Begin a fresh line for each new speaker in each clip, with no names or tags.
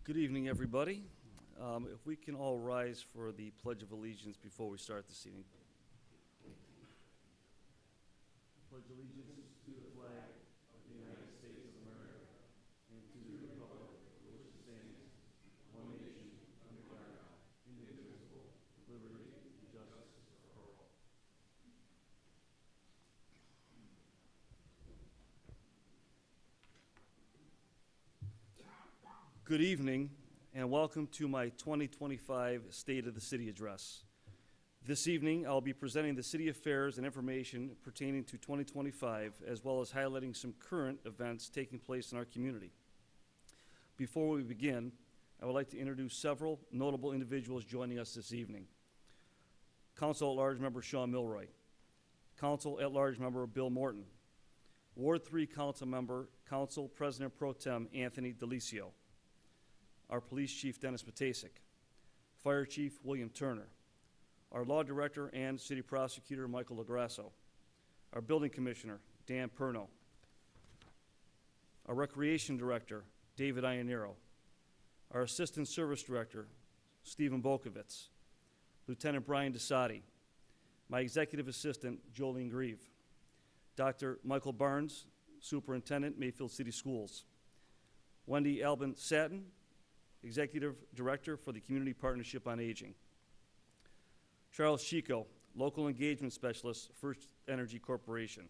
Good evening, everybody. If we can all rise for the Pledge of Allegiance before we start this evening. Pledge allegiance to the flag of the United States of America and to the republic for which it stands, one nation, under God, indivisible, with liberty and justice for all. Good evening, and welcome to my 2025 State of the City Address. This evening, I'll be presenting the city affairs and information pertaining to 2025, as well as highlighting some current events taking place in our community. Before we begin, I would like to introduce several notable individuals joining us this evening. Council at Large Member Sean Milroy, Council at Large Member Bill Morton, Ward 3 Council Member, Council President Pro Tem Anthony Delicio, our Police Chief Dennis Matasik, Fire Chief William Turner, our Law Director and City Prosecutor Michael LaGrasso, our Building Commissioner Dan Perno, our Recreation Director David Iannero, our Assistant Service Director Stephen Bokovitz, Lieutenant Brian DeSati, my Executive Assistant Jolene Grieve, Dr. Michael Barnes, Superintendent Mayfield City Schools, Wendy Albin Satin, Executive Director for the Community Partnership on Aging, Charles Chico, Local Engagement Specialist, First Energy Corporation,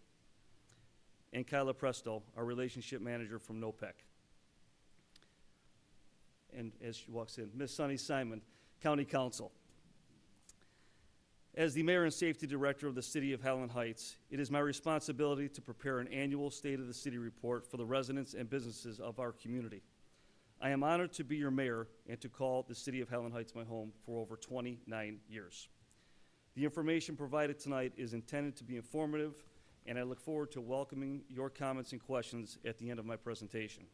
and Kyla Presto, our Relationship Manager from NOPEC. And as she walks in, Miss Sunny Simon, County Counsel. As the Mayor and Safety Director of the City of Highland Heights, it is my responsibility to prepare an annual State of the City report for the residents and businesses of our community. I am honored to be your mayor and to call the City of Highland Heights my home for over 29 years. The information provided tonight is intended to be informative, and I look forward to welcoming your comments and questions at the end of my presentation.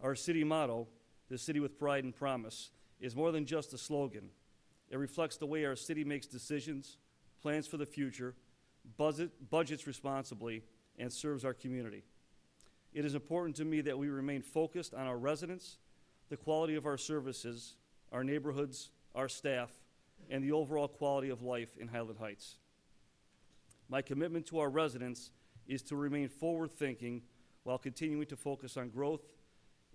Our city motto, "The City with Pride and Promise," is more than just a slogan. It reflects the way our city makes decisions, plans for the future, budgets responsibly, and serves our community. It is important to me that we remain focused on our residents, the quality of our services, our neighborhoods, our staff, and the overall quality of life in Highland Heights. My commitment to our residents is to remain forward-thinking while continuing to focus on growth,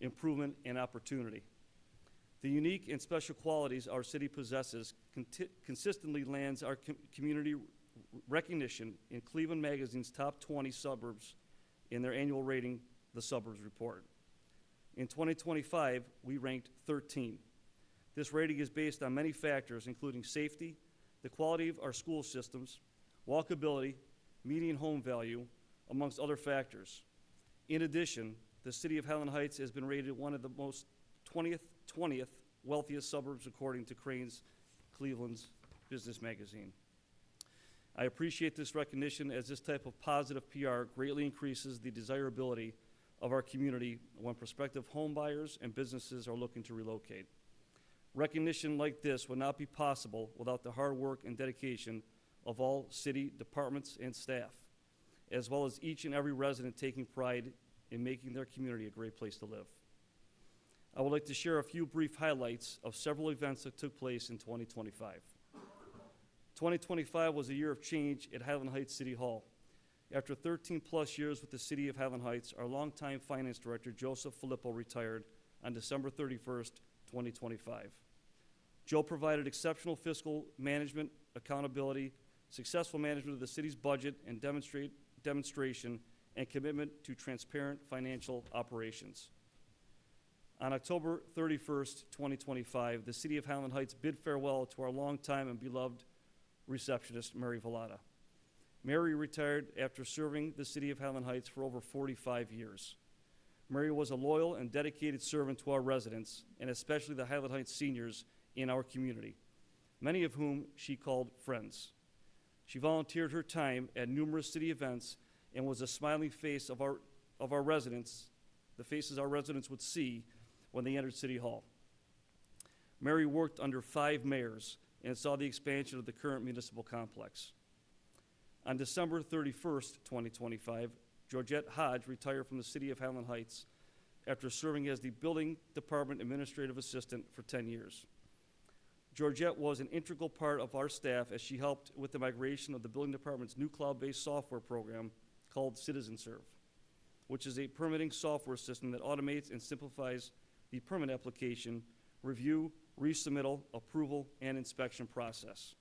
improvement, and opportunity. The unique and special qualities our city possesses consistently lands our community recognition in Cleveland Magazine's top 20 suburbs in their annual rating, the Suburbs Report. In 2025, we ranked 13. This rating is based on many factors, including safety, the quality of our school systems, walkability, median home value, amongst other factors. In addition, the City of Highland Heights has been rated one of the most 20th wealthiest suburbs according to Crain's Cleveland's Business Magazine. I appreciate this recognition, as this type of positive PR greatly increases the desirability of our community when prospective home buyers and businesses are looking to relocate. Recognition like this would not be possible without the hard work and dedication of all city departments and staff, as well as each and every resident taking pride in making their community a great place to live. I would like to share a few brief highlights of several events that took place in 2025. 2025 was a year of change at Highland Heights City Hall. After 13-plus years with the City of Highland Heights, our longtime Finance Director, Joseph Filippo, retired on December 31st, 2025. Joe provided exceptional fiscal management, accountability, successful management of the city's budget, and demonstration and commitment to transparent financial operations. On October 31st, 2025, the City of Highland Heights bid farewell to our longtime and beloved receptionist, Mary Vallada. Mary retired after serving the City of Highland Heights for over 45 years. Mary was a loyal and dedicated servant to our residents, and especially the Highland Heights seniors in our community, many of whom she called friends. She volunteered her time at numerous city events and was a smiling face of our residents, the faces our residents would see when they entered City Hall. Mary worked under 5 mayors and saw the expansion of the current municipal complex. On December 31st, 2025, Georgette Hodge retired from the City of Highland Heights after serving as the Building Department Administrative Assistant for 10 years. Georgette was an integral part of our staff as she helped with the migration of the Building Department's new cloud-based software program called CitizenServe, which is a permitting software system that automates and simplifies the permit application, review, resubmittal, approval, and inspection process.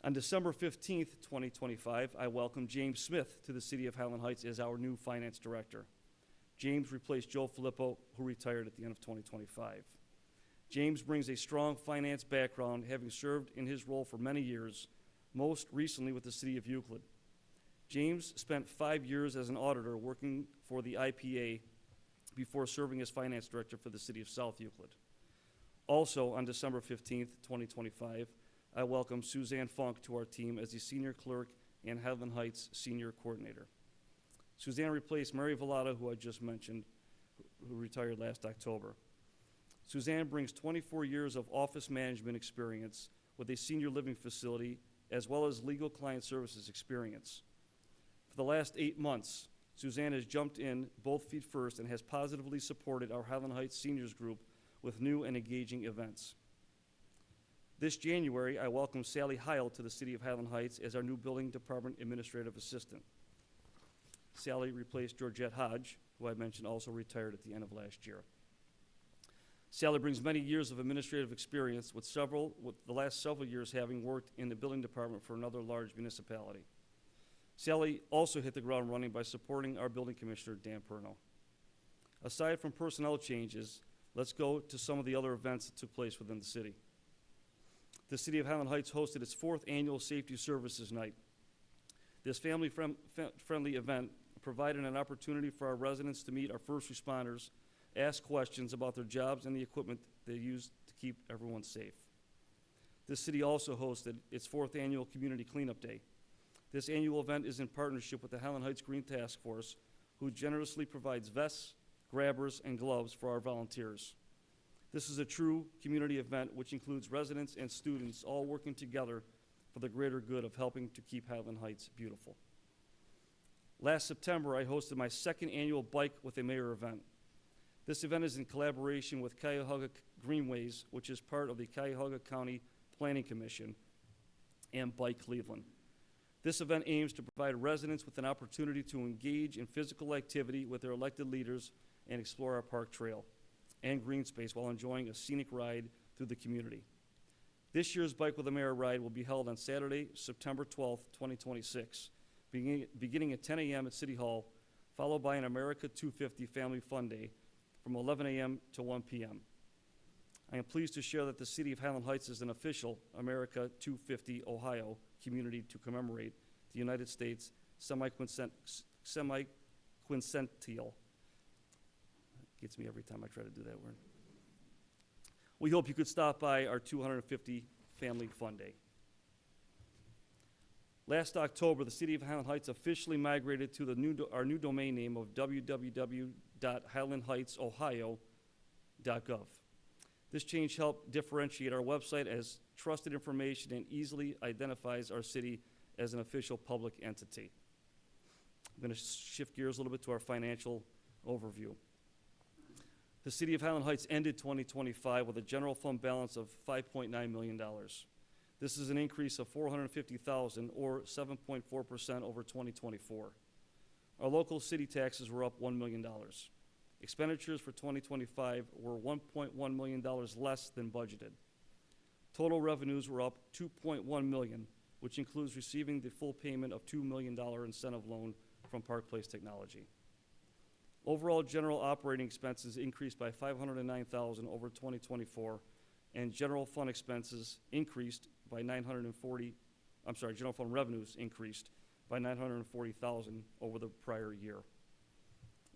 On December 15th, 2025, I welcomed James Smith to the City of Highland Heights as our new Finance Director. James replaced Joe Filippo, who retired at the end of 2025. James brings a strong finance background, having served in his role for many years, most recently with the City of Euclid. James spent 5 years as an auditor working for the IPA before serving as Finance Director for the City of South Euclid. Also, on December 15th, 2025, I welcome Suzanne Funk to our team as the Senior Clerk and Highland Heights Senior Coordinator. Suzanne replaced Mary Vallada, who I just mentioned, who retired last October. Suzanne brings 24 years of office management experience with a senior living facility, as well as legal client services experience. For the last 8 months, Suzanne has jumped in both feet first and has positively supported our Highland Heights Seniors Group with new and engaging events. This January, I welcome Sally Heil to the City of Highland Heights as our new Building Department Administrative Assistant. Sally replaced Georgette Hodge, who I mentioned also retired at the end of last year. Sally brings many years of administrative experience, with the last several years having worked in the building department for another large municipality. Sally also hit the ground running by supporting our building commissioner, Dan Perno. Aside from personnel changes, let's go to some of the other events that took place within the city. The City of Highland Heights hosted its 4th annual Safety Services Night. This family-friendly event provided an opportunity for our residents to meet our first responders, ask questions about their jobs and the equipment they use to keep everyone safe. The city also hosted its 4th annual Community Cleanup Day. This annual event is in partnership with the Highland Heights Green Task Force, who generously provides vests, grabbers, and gloves for our volunteers. This is a true community event which includes residents and students all working together for the greater good of helping to keep Highland Heights beautiful. Last September, I hosted my 2nd annual Bike with a Mayor event. This event is in collaboration with Cuyahoga Greenways, which is part of the Cuyahoga County Planning Commission, and Bike Cleveland. This event aims to provide residents with an opportunity to engage in physical activity with their elected leaders and explore our park trail and green space while enjoying a scenic ride through the community. This year's Bike with the Mayor ride will be held on Saturday, September 12th, 2026, beginning at 10 a.m. at City Hall, followed by an America 250 Family Fun Day from 11 a.m. to 1 p.m. I am pleased to share that the City of Highland Heights is an official America 250 Ohio community to commemorate the United States semi-quincentennial. Gets me every time I try to do that word. We hope you could stop by our 250 Family Fun Day. Last October, the City of Highland Heights officially migrated to our new domain name of www.highlandheightsohio.gov. This change helped differentiate our website as trusted information and easily identifies our city as an official public entity. I'm going to shift gears a little bit to our financial overview. The City of Highland Heights ended 2025 with a general fund balance of $5.9 million. This is an increase of $450,000 or 7.4% over 2024. Our local city taxes were up $1 million. Expenditures for 2025 were $1.1 million less than budgeted. Total revenues were up $2.1 million, which includes receiving the full payment of $2 million incentive loan from Park Place Technology. Overall general operating expenses increased by $509,000 over 2024, and general fund expenses increased by general fund revenues increased by $940,000 over the prior year.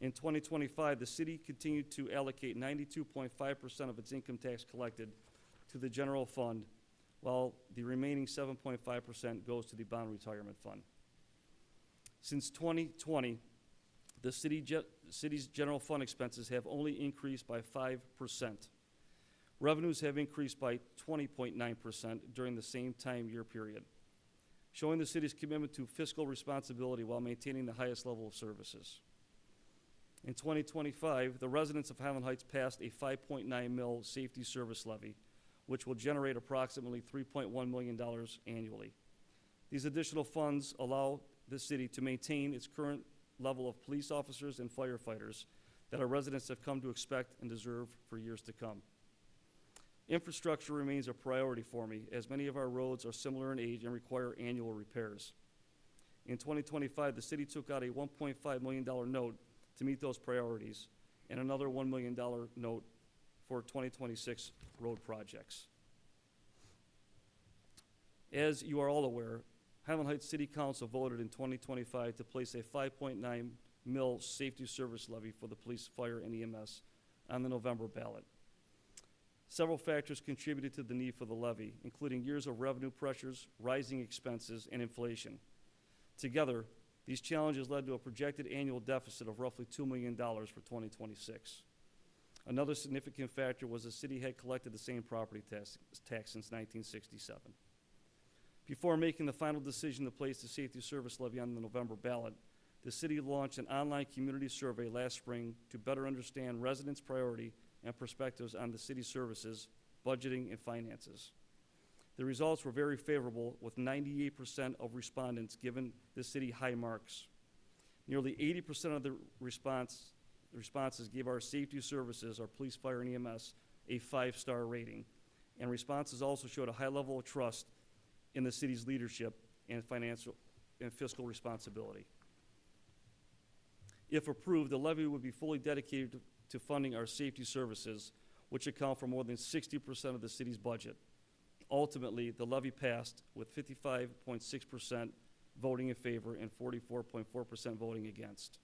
In 2025, the city continued to allocate 92.5% of its income tax collected to the general fund, while the remaining 7.5% goes to the bond retirement fund. Since 2020, the city's general fund expenses have only increased by 5%. Revenues have increased by 20.9% during the same time-year period, showing the city's commitment to fiscal responsibility while maintaining the highest level of services. In 2025, the residents of Highland Heights passed a 5.9 mil safety service levy, which will generate approximately $3.1 million annually. These additional funds allow the city to maintain its current level of police officers and firefighters that our residents have come to expect and deserve for years to come. Infrastructure remains a priority for me, as many of our roads are similar in age and require annual repairs. In 2025, the city took out a $1.5 million note to meet those priorities, and another $1 million note for 2026 road projects. As you are all aware, Highland Heights City Council voted in 2025 to place a 5.9 mil safety service levy for the police, fire, and EMS on the November ballot. Several factors contributed to the need for the levy, including years of revenue pressures, rising expenses, and inflation. Together, these challenges led to a projected annual deficit of roughly $2 million for 2026. Another significant factor was the city had collected the same property tax since 1967. Before making the final decision to place the safety service levy on the November ballot, the city launched an online community survey last spring to better understand residents' priority and perspectives on the city's services, budgeting, and finances. The results were very favorable, with 98% of respondents giving the city high marks. Nearly 80% of the responses gave our safety services, our police, fire, and EMS, a 5-star rating. And responses also showed a high level of trust in the city's leadership and financial and fiscal responsibility. If approved, the levy would be fully dedicated to funding our safety services, which account for more than 60% of the city's budget. Ultimately, the levy passed with 55.6% voting in favor and 44.4% voting against.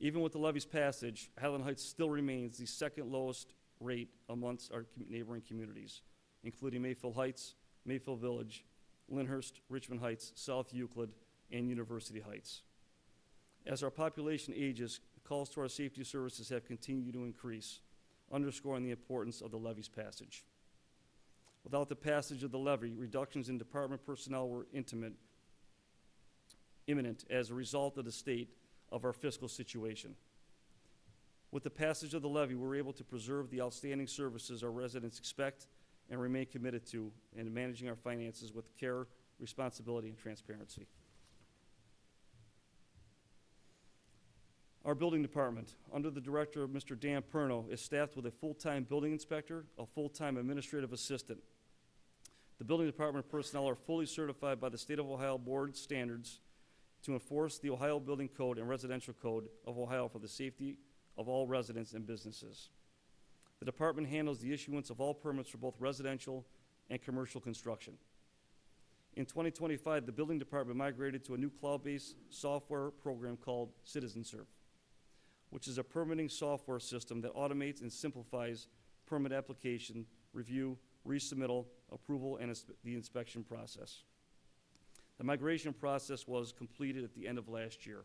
Even with the levy's passage, Highland Heights still remains the second lowest rate amongst our neighboring communities, including Mayfield Heights, Mayfield Village, Lyndhurst, Richmond Heights, South Euclid, and University Heights. As our population ages, calls to our safety services have continued to increase, underscoring the importance of the levy's passage. Without the passage of the levy, reductions in department personnel were imminent as a result of the state of our fiscal situation. With the passage of the levy, we're able to preserve the outstanding services our residents expect and remain committed to in managing our finances with care, responsibility, and transparency. Our building department, under the director of Mr. Dan Perno, is staffed with a full-time building inspector, a full-time administrative assistant. The building department personnel are fully certified by the State of Ohio Board standards to enforce the Ohio Building Code and Residential Code of Ohio for the safety of all residents and businesses. The department handles the issuance of all permits for both residential and commercial construction. In 2025, the building department migrated to a new cloud-based software program called CitizenServe, which is a permitting software system that automates and simplifies permit application, review, resubmittal, approval, and the inspection process. The migration process was completed at the end of last year.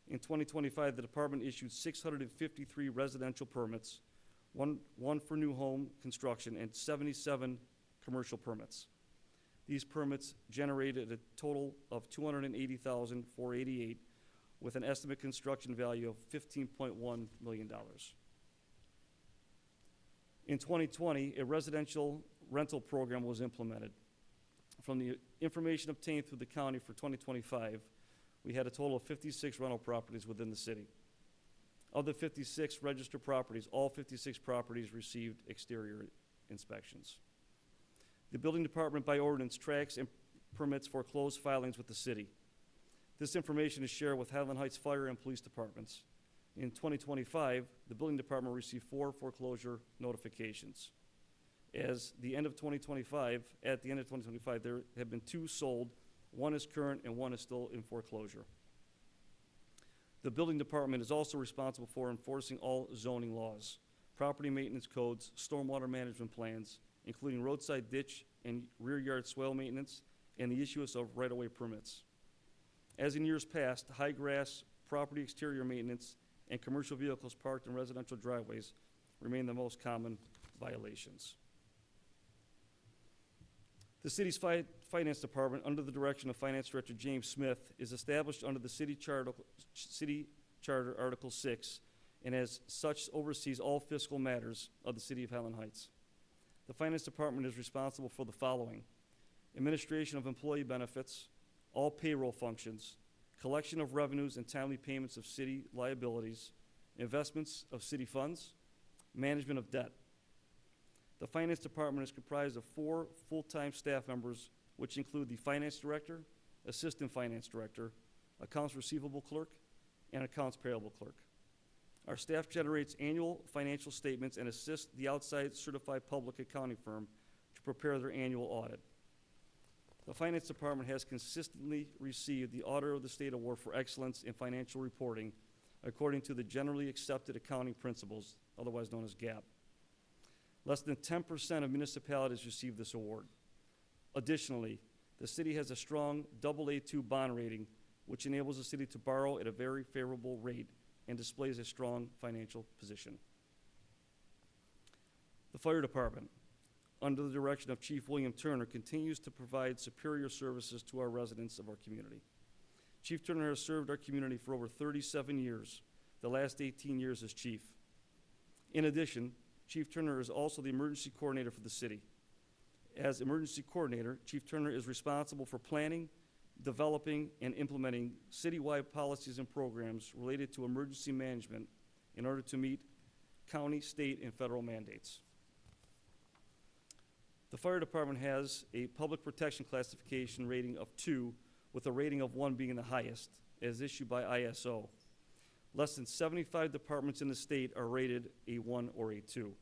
In 2025, the department issued 653 residential permits, one for new home construction, and 77 commercial permits. These permits generated a total of $280,488, with an estimate construction value of $15.1 million. In 2020, a residential rental program was implemented. From the information obtained through the county for 2025, we had a total of 56 rental properties within the city. Of the 56 registered properties, all 56 properties received exterior inspections. The building department, by ordinance, tracks and permits foreclosed filings with the city. This information is shared with Highland Heights Fire and Police Departments. In 2025, the building department received 4 foreclosure notifications. At the end of 2025, there have been 2 sold, 1 is current and 1 is still in foreclosure. The building department is also responsible for enforcing all zoning laws, property maintenance codes, stormwater management plans, including roadside ditch and rear yard swale maintenance, and the issuance of right-of-way permits. As in years past, high grass, property exterior maintenance, and commercial vehicles parked in residential driveways remain the most common violations. The city's finance department, under the direction of Finance Director James Smith, is established under the city Charter, Article 6, and as such oversees all fiscal matters of the City of Highland Heights. The Finance Department is responsible for the following: administration of employee benefits, all payroll functions, collection of revenues and timely payments of city liabilities, investments of city funds, management of debt. The Finance Department is comprised of 4 full-time staff members, which include the Finance Director, Assistant Finance Director, Accounts Receivable Clerk, and Accounts Payable Clerk. Our staff generates annual financial statements and assists the outside certified public accounting firm to prepare their annual audit. The Finance Department has consistently received the Auditor of the State Award for Excellence in Financial Reporting according to the Generally Accepted Accounting Principles, otherwise known as GAAP. Less than 10% of municipalities receive this award. Additionally, the city has a strong AA2 bond rating, which enables the city to borrow at a very favorable rate and displays a strong financial position. The Fire Department, under the direction of Chief William Turner, continues to provide superior services to our residents of our community. Chief Turner has served our community for over 37 years, the last 18 years as chief. In addition, Chief Turner is also the emergency coordinator for the city. As emergency coordinator, Chief Turner is responsible for planning, developing, and implementing citywide policies and programs related to emergency management in order to meet county, state, and federal mandates. The Fire Department has a public protection classification rating of 2, with a rating of 1 being the highest, as issued by ISO. Less than 75 departments in the state are rated a 1 or a 2.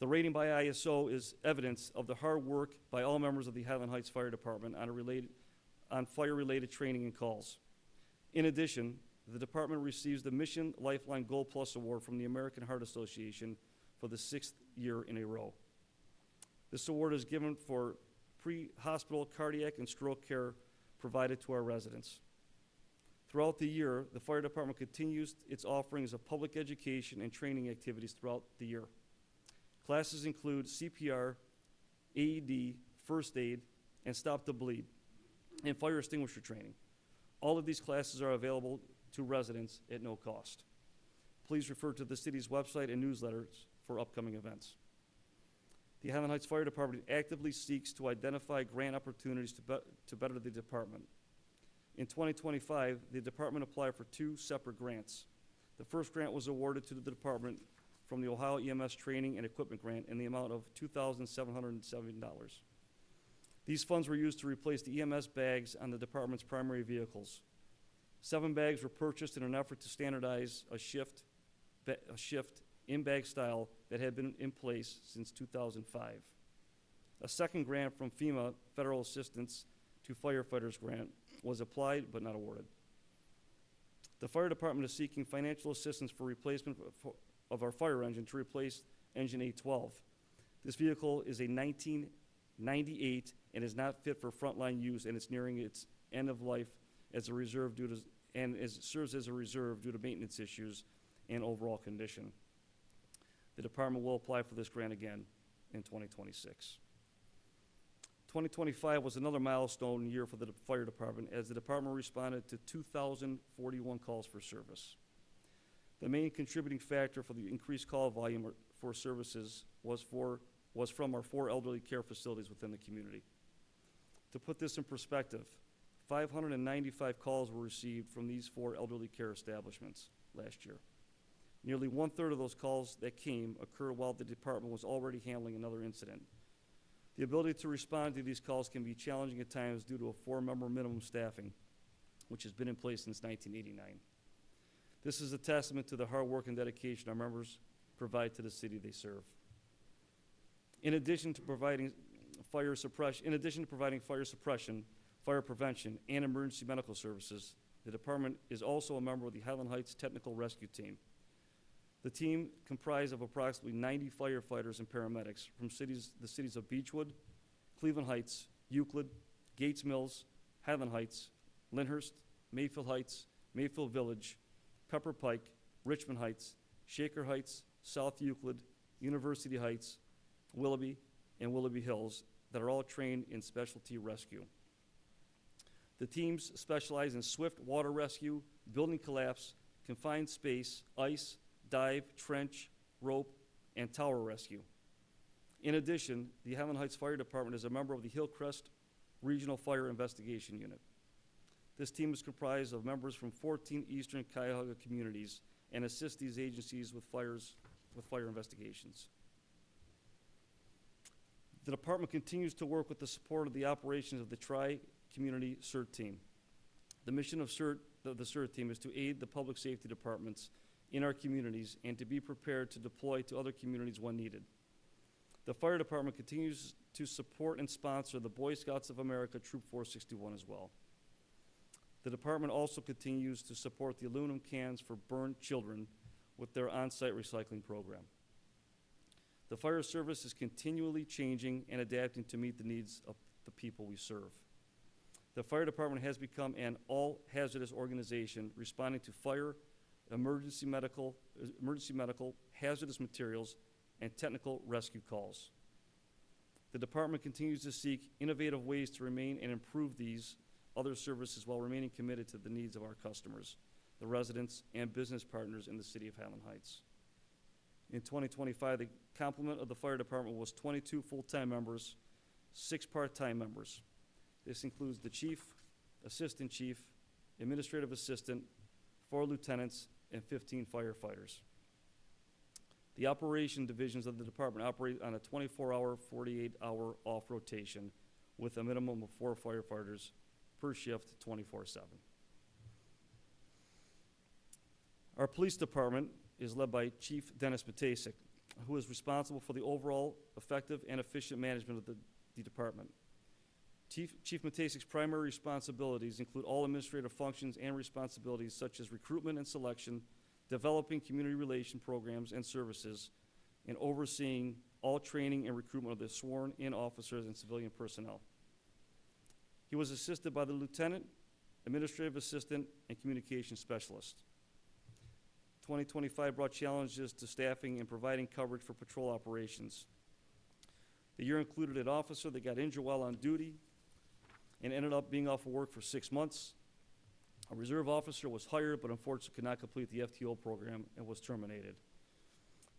The rating by ISO is evidence of the hard work by all members of the Highland Heights Fire Department on fire-related training and calls. In addition, the department receives the Mission Lifeline Gold Plus Award from the American Heart Association for the 6th year in a row. This award is given for pre-hospital cardiac and stroke care provided to our residents. Throughout the year, the Fire Department continues its offerings of public education and training activities throughout the year. Classes include CPR, AED, first aid, and stop the bleed, and fire extinguisher training. All of these classes are available to residents at no cost. Please refer to the city's website and newsletters for upcoming events. The Highland Heights Fire Department actively seeks to identify grant opportunities to better the department. In 2025, the department applied for 2 separate grants. The first grant was awarded to the department from the Ohio EMS Training and Equipment Grant in the amount of $2,770. These funds were used to replace the EMS bags on the department's primary vehicles. 7 bags were purchased in an effort to standardize a shift in-bag style that had been in place since 2005. A second grant from FEMA, Federal Assistance to Firefighters Grant, was applied but not awarded. The Fire Department is seeking financial assistance for replacement of our fire engine to replace engine 812. This vehicle is a 1998 and is not fit for frontline use, and it's nearing its end of life as a reserve serves as a reserve due to maintenance issues and overall condition. The department will apply for this grant again in 2026. 2025 was another milestone year for the Fire Department as the department responded to 2,041 calls for service. The main contributing factor for the increased call volume for services was from our 4 elderly care facilities within the community. To put this in perspective, 595 calls were received from these 4 elderly care establishments last year. Nearly 1/3 of those calls that came occurred while the department was already handling another incident. The ability to respond to these calls can be challenging at times due to a 4-member minimum staffing, which has been in place since 1989. This is a testament to the hard work and dedication our members provide to the city they serve. In addition to providing fire suppression, fire prevention, and emergency medical services, the department is also a member of the Highland Heights Technical Rescue Team. The team comprised of approximately 90 firefighters and paramedics from the cities of Beechwood, Cleveland Heights, Euclid, Gates Mills, Highland Heights, Lyndhurst, Mayfield Heights, Mayfield Village, Pepper Pike, Richmond Heights, Shaker Heights, South Euclid, University Heights, Willoughby, and Willoughby Hills that are all trained in specialty rescue. The teams specialize in swift water rescue, building collapse, confined space, ice, dive, trench, rope, and tower rescue. In addition, the Highland Heights Fire Department is a member of the Hillcrest Regional Fire Investigation Unit. This team is comprised of members from 14 eastern Cuyahoga communities and assists these agencies with fire investigations. The department continues to work with the support of the operations of the Tri-Community CERT team. The mission of the CERT team is to aid the public safety departments in our communities and to be prepared to deploy to other communities when needed. The fire department continues to support and sponsor the Boy Scouts of America Troop 461 as well. The department also continues to support the aluminum cans for burned children with their on-site recycling program. The fire service is continually changing and adapting to meet the needs of the people we serve. The fire department has become an all-hazardous organization responding to fire, emergency medical, hazardous materials, and technical rescue calls. The department continues to seek innovative ways to remain and improve these other services while remaining committed to the needs of our customers, the residents, and business partners in the city of Highland Heights. In 2025, the complement of the fire department was 22 full-time members, 6 part-time members. This includes the chief, assistant chief, administrative assistant, 4 lieutenants, and 15 firefighters. The operation divisions of the department operate on a 24-hour, 48-hour off rotation with a minimum of 4 firefighters per shift, 24/7. Our police department is led by Chief Dennis Matasik, who is responsible for the overall effective and efficient management of the department. Chief Matasik's primary responsibilities include all administrative functions and responsibilities such as recruitment and selection, developing community relation programs and services, and overseeing all training and recruitment of the sworn-in officers and civilian personnel. He was assisted by the lieutenant, administrative assistant, and communication specialist. 2025 brought challenges to staffing and providing coverage for patrol operations. The year included an officer that got injured while on duty and ended up being off of work for 6 months. A reserve officer was hired, but unfortunately could not complete the FTO program and was terminated.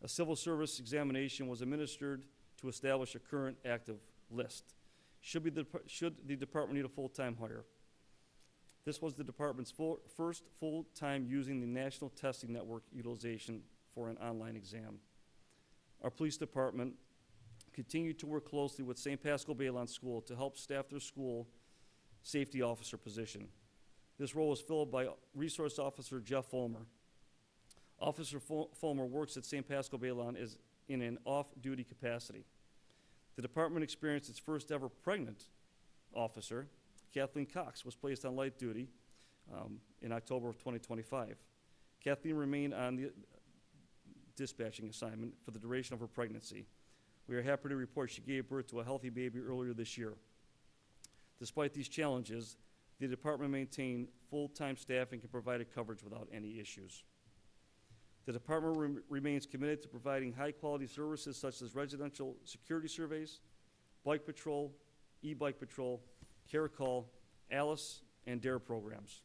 A civil service examination was administered to establish a current active list. Should the department need a full-time hire? This was the department's first full-time using the National Testing Network utilization for an online exam. Our police department continued to work closely with St. Pascal Baylon School to help staff their school safety officer position. This role was filled by Resource Officer Jeff Fulmer. Officer Fulmer works at St. Pascal Baylon in an off-duty capacity. The department experienced its first ever pregnant officer. Kathleen Cox was placed on light duty in October of 2025. Kathleen remained on the dispatching assignment for the duration of her pregnancy. We are happy to report she gave birth to a healthy baby earlier this year. Despite these challenges, the department maintained full-time staffing and provided coverage without any issues. The department remains committed to providing high-quality services such as residential security surveys, bike patrol, e-bike patrol, Care Call, ALICE, and DARE programs.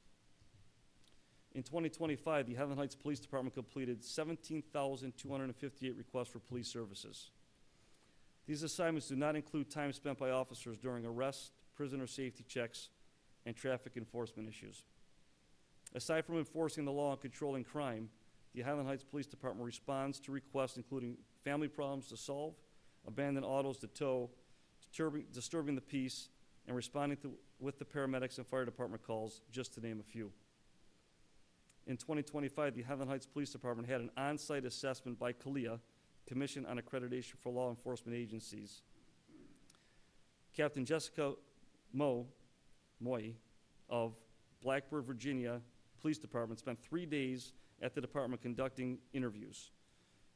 In 2025, the Highland Heights Police Department completed 17,258 requests for police services. These assignments do not include time spent by officers during arrests, prisoner safety checks, and traffic enforcement issues. Aside from enforcing the law and controlling crime, the Highland Heights Police Department responds to requests including family problems to solve, abandoned autos to tow, disturbing the peace, and responding with the paramedics and fire department calls, just to name a few. In 2025, the Highland Heights Police Department had an on-site assessment by CALEA, Commission on Accreditation for Law Enforcement Agencies. Captain Jessica Moy of Blackbird, Virginia Police Department spent 3 days at the department conducting interviews,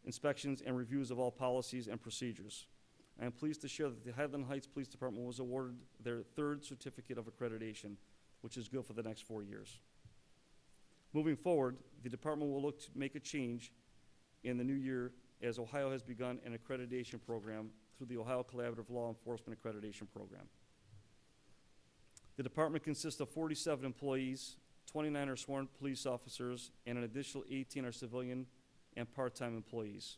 inspections, and reviews of all policies and procedures. I am pleased to share that the Highland Heights Police Department was awarded their 3rd certificate of accreditation, which is good for the next 4 years. Moving forward, the department will look to make a change in the new year as Ohio has begun an accreditation program through the Ohio Collaborative Law Enforcement Accreditation Program. The department consists of 47 employees, 29 are sworn police officers, and an additional 18 are civilian and part-time employees.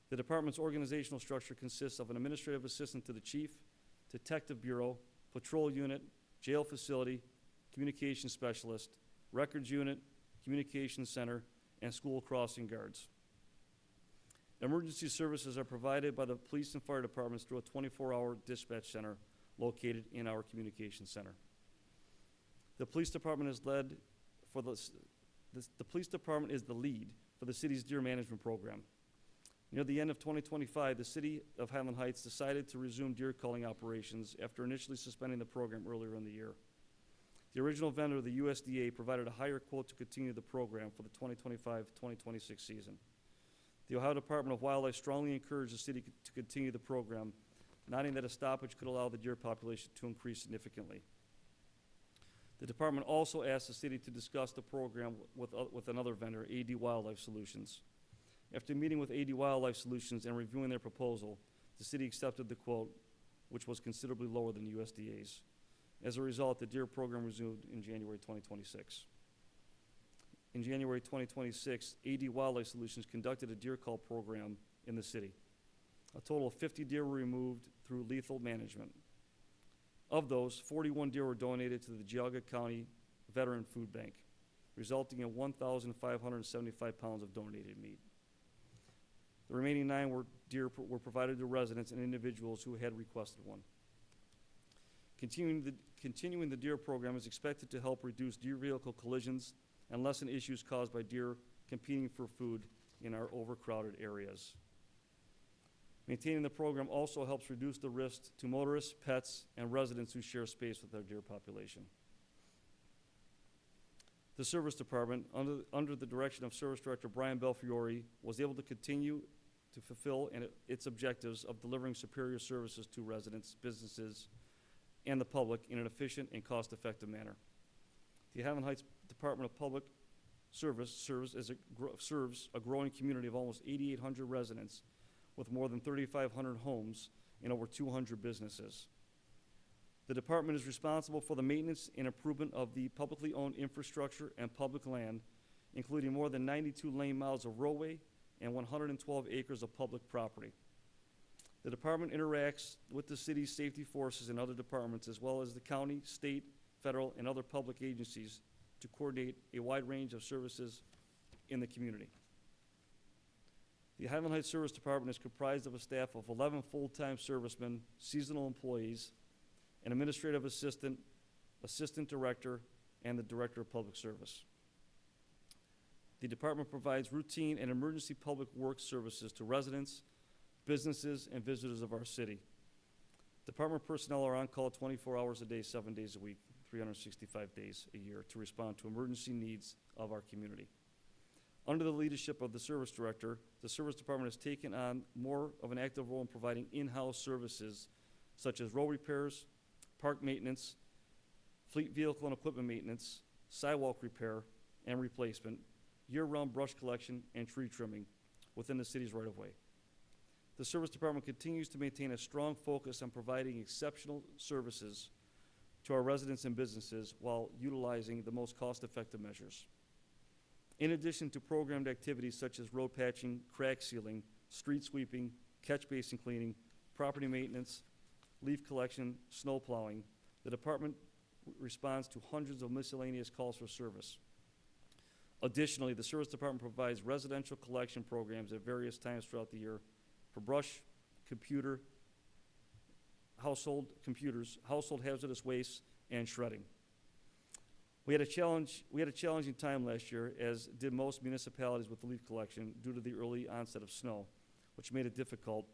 The department's organizational structure consists of an administrative assistant to the chief, detective bureau, patrol unit, jail facility, communications specialist, records unit, communications center, and school crossing guards. Emergency services are provided by the police and fire departments through a 24-hour dispatch center located in our communications center. The police department is led for the police department is the lead for the city's deer management program. Near the end of 2025, the city of Highland Heights decided to resume deer culling operations after initially suspending the program earlier in the year. The original vendor, the USDA, provided a higher quote to continue the program for the 2025-2026 season. The Ohio Department of Wildlife strongly encouraged the city to continue the program, noting that a stoppage could allow the deer population to increase significantly. The department also asked the city to discuss the program with another vendor, AD Wildlife Solutions. After meeting with AD Wildlife Solutions and reviewing their proposal, the city accepted the quote, which was considerably lower than USDA's. As a result, the deer program resumed in January 2026. In January 2026, AD Wildlife Solutions conducted a deer call program in the city. A total of 50 deer were removed through lethal management. Of those, 41 deer were donated to the Geauga County Veteran Food Bank, resulting in 1,575 pounds of donated meat. The remaining 9 deer were provided to residents and individuals who had requested one. Continuing the deer program is expected to help reduce deer vehicle collisions and lessen issues caused by deer competing for food in our overcrowded areas. Maintaining the program also helps reduce the risk to motorists, pets, and residents who share space with our deer population. The Service Department, under the direction of Service Director Brian Belfiore, was able to continue to fulfill its objectives of delivering superior services to residents, businesses, and the public in an efficient and cost-effective manner. The Highland Heights Department of Public Service serves a growing community of almost 8,800 residents with more than 3,500 homes and over 200 businesses. The department is responsible for the maintenance and improvement of the publicly owned infrastructure and public land, including more than 92 lane miles of roadway and 112 acres of public property. The department interacts with the city's safety forces and other departments, as well as the county, state, federal, and other public agencies to coordinate a wide range of services in the community. The Highland Heights Service Department is comprised of a staff of 11 full-time servicemen, seasonal employees, an administrative assistant, assistant director, and the director of public service. The department provides routine and emergency public works services to residents, businesses, and visitors of our city. Department personnel are on call 24 hours a day, 7 days a week, 365 days a year to respond to emergency needs of our community. Under the leadership of the service director, the service department has taken on more of an active role in providing in-house services such as road repairs, park maintenance, fleet vehicle and equipment maintenance, sidewalk repair and replacement, year-round brush collection, and tree trimming within the city's right-of-way. The service department continues to maintain a strong focus on providing exceptional services to our residents and businesses while utilizing the most cost-effective measures. In addition to programmed activities such as road patching, crack sealing, street sweeping, catch basin cleaning, property maintenance, leaf collection, snow plowing, the department responds to hundreds of miscellaneous calls for service. Additionally, the service department provides residential collection programs at various times throughout the year for brush, household computers, household hazardous waste, and shredding. We had a challenging time last year, as did most municipalities with the leaf collection due to the early onset of snow, which made it difficult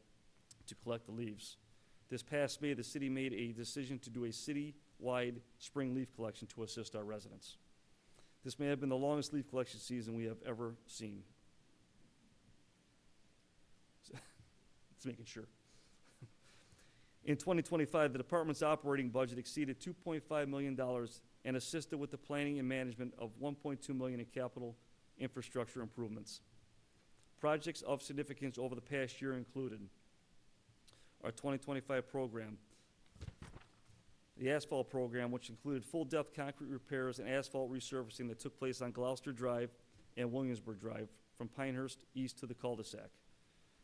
to collect the leaves. This past May, the city made a decision to do a city-wide spring leaf collection to assist our residents. This may have been the longest leaf collection season we have ever seen. Just making sure. In 2025, the department's operating budget exceeded $2.5 million and assisted with the planning and management of $1.2 million in capital infrastructure improvements. Projects of significance over the past year included our 2025 program, the asphalt program, which included full-depth concrete repairs and asphalt resurfacing that took place on Gloucester Drive and Williamsburg Drive from Pinehurst east to the cul-de-sac.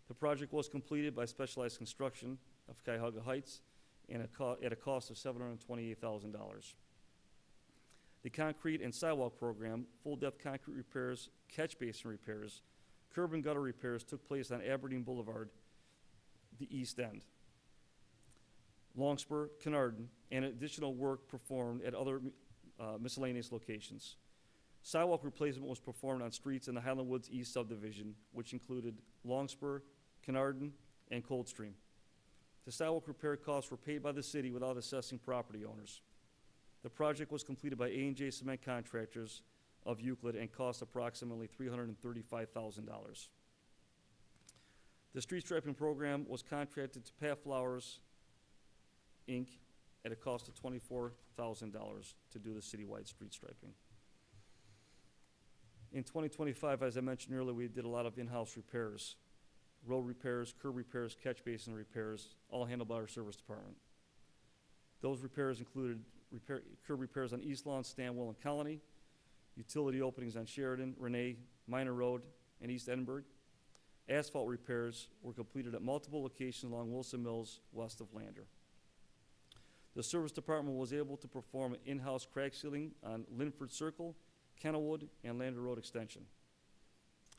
The project was completed by Specialized Construction of Cuyahoga Heights and at a cost of $728,000. The concrete and sidewalk program, full-depth concrete repairs, catch basin repairs, curb and gutter repairs took place on Aberdeen Boulevard, the east end, Longspur, Canarden, and additional work performed at other miscellaneous locations. Sidewalk replacement was performed on streets in the Highland Woods East subdivision, which included Longspur, Canarden, and Coldstream. The sidewalk repair costs were paid by the city without assessing property owners. The project was completed by A&J Cement Contractors of Euclid and cost approximately $335,000. The street striping program was contracted to Pat Flowers, Inc. at a cost of $24,000 to do the citywide street striping. In 2025, as I mentioned earlier, we did a lot of in-house repairs. Road repairs, curb repairs, catch basin repairs, all handled by our service department. Those repairs included curb repairs on East Lawn, Stanwell, and Colony, utility openings on Sheridan, Renee, Minor Road, and East Edinburgh. Asphalt repairs were completed at multiple locations along Wilson Mills, west of Lander. The service department was able to perform in-house crack sealing on Linford Circle, Kenilwood, and Lander Road Extension.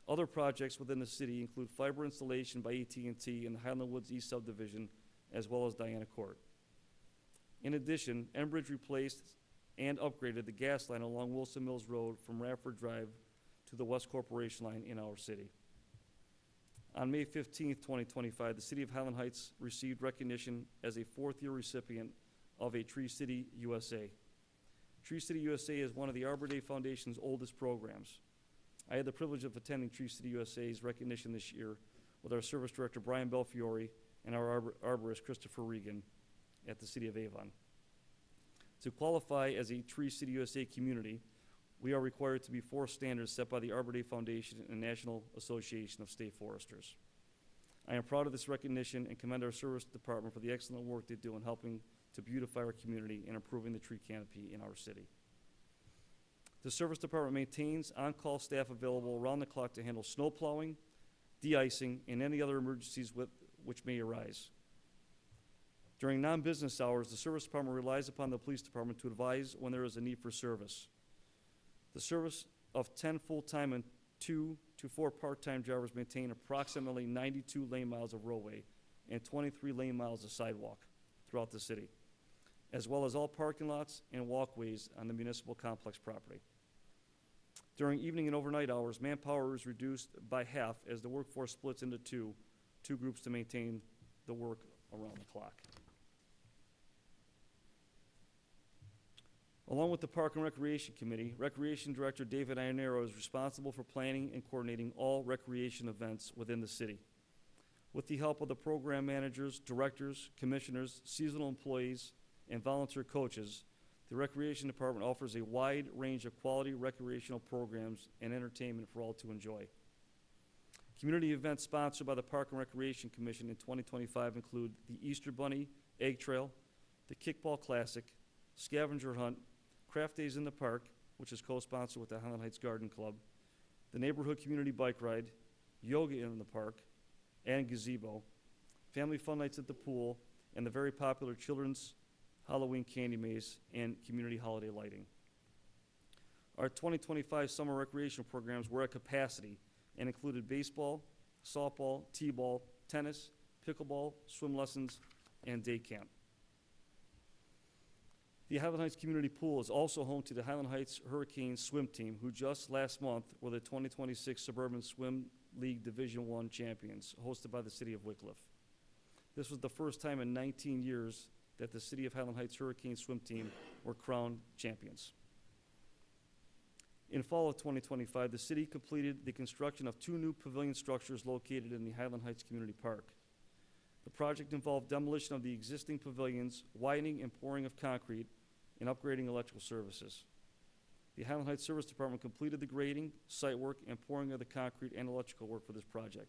Other projects within the city include fiber installation by AT&T in the Highland Woods East subdivision, as well as Diana Court. In addition, Enbridge replaced and upgraded the gas line along Wilson Mills Road from Rafford Drive to the West Corporation line in our city. On May 15, 2025, the City of Highland Heights received recognition as a fourth-year recipient of a Tree City USA. Tree City USA is one of the Arbor Day Foundation's oldest programs. I had the privilege of attending Tree City USA's recognition this year with our Service Director Brian Belfiore and our arborist Christopher Regan at the City of Avon. To qualify as a Tree City USA community, we are required to be 4 standards set by the Arbor Day Foundation and National Association of State Foresters. I am proud of this recognition and commend our service department for the excellent work they do in helping to beautify our community and improving the tree canopy in our city. The service department maintains on-call staff available around the clock to handle snow plowing, de-icing, and any other emergencies which may arise. During non-business hours, the service department relies upon the police department to advise when there is a need for service. The service of 10 full-time and 2 to 4 part-time drivers maintain approximately 92 lane miles of roadway and 23 lane miles of sidewalk throughout the city, as well as all parking lots and walkways on the municipal complex property. During evening and overnight hours, manpower is reduced by half as the workforce splits into two groups to maintain the work around the clock. Along with the Park and Recreation Committee, Recreation Director David Ionero is responsible for planning and coordinating all recreation events within the city. With the help of the program managers, directors, commissioners, seasonal employees, and volunteer coaches, the Recreation Department offers a wide range of quality recreational programs and entertainment for all to enjoy. Community events sponsored by the Park and Recreation Commission in 2025 include the Easter Bunny Egg Trail, the Kickball Classic, Scavenger Hunt, Craft Days in the Park, which is co-sponsored with the Highland Heights Garden Club, the Neighborhood Community Bike Ride, Yoga in the Park, and Gazebo, Family Fun Nights at the Pool, and the very popular Children's Halloween Candy Maze and Community Holiday Lighting. Our 2025 summer recreational programs were at capacity and included baseball, softball, t-ball, tennis, pickleball, swim lessons, and day camp. The Highland Heights Community Pool is also home to the Highland Heights Hurricanes swim team, who just last month were the 2026 Suburban Swim League Division I champions, hosted by the City of Wickliffe. This was the first time in 19 years that the City of Highland Heights Hurricane swim team were crowned champions. In fall of 2025, the city completed the construction of 2 new pavilion structures located in the Highland Heights Community Park. The project involved demolition of the existing pavilions, widening and pouring of concrete, and upgrading electrical services. The Highland Heights Service Department completed the grading, site work, and pouring of the concrete and electrical work for this project.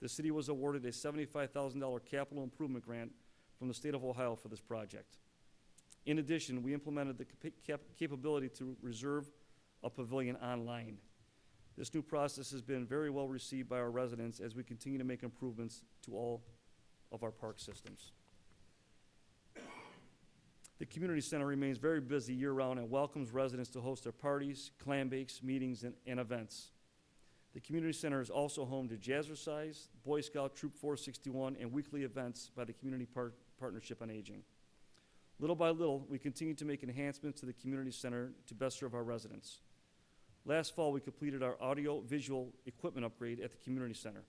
The city was awarded a $75,000 capital improvement grant from the state of Ohio for this project. In addition, we implemented the capability to reserve a pavilion online. This new process has been very well received by our residents as we continue to make improvements to all of our park systems. The community center remains very busy year-round and welcomes residents to host their parties, clam bakes, meetings, and events. The community center is also home to Jazzercise, Boy Scout Troop 461, and weekly events by the Community Partnership on Aging. Little by little, we continue to make enhancements to the community center to best serve our residents. Last fall, we completed our audio-visual equipment upgrade at the community center.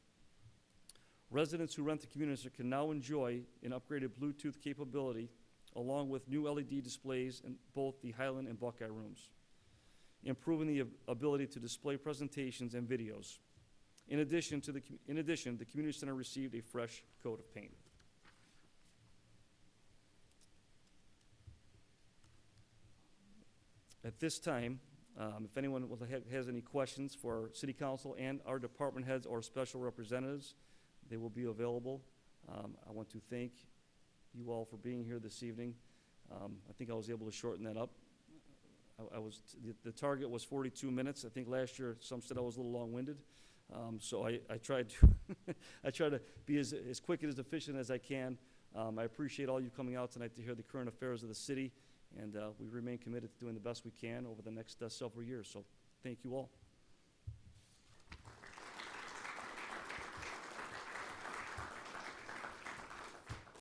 Residents who rent the community center can now enjoy an upgraded Bluetooth capability along with new LED displays in both the Highland and Buckeye rooms, improving the ability to display presentations and videos. In addition, the community center received a fresh coat of paint. At this time, if anyone has any questions for our city council and our department heads or special representatives, they will be available. I want to thank you all for being here this evening. I think I was able to shorten that up. The target was 42 minutes. I think last year some said I was a little long-winded. So I tried to I try to be as quick and as efficient as I can. I appreciate all you coming out tonight to hear the current affairs of the city, and we remain committed to doing the best we can over the next several years. So thank you all.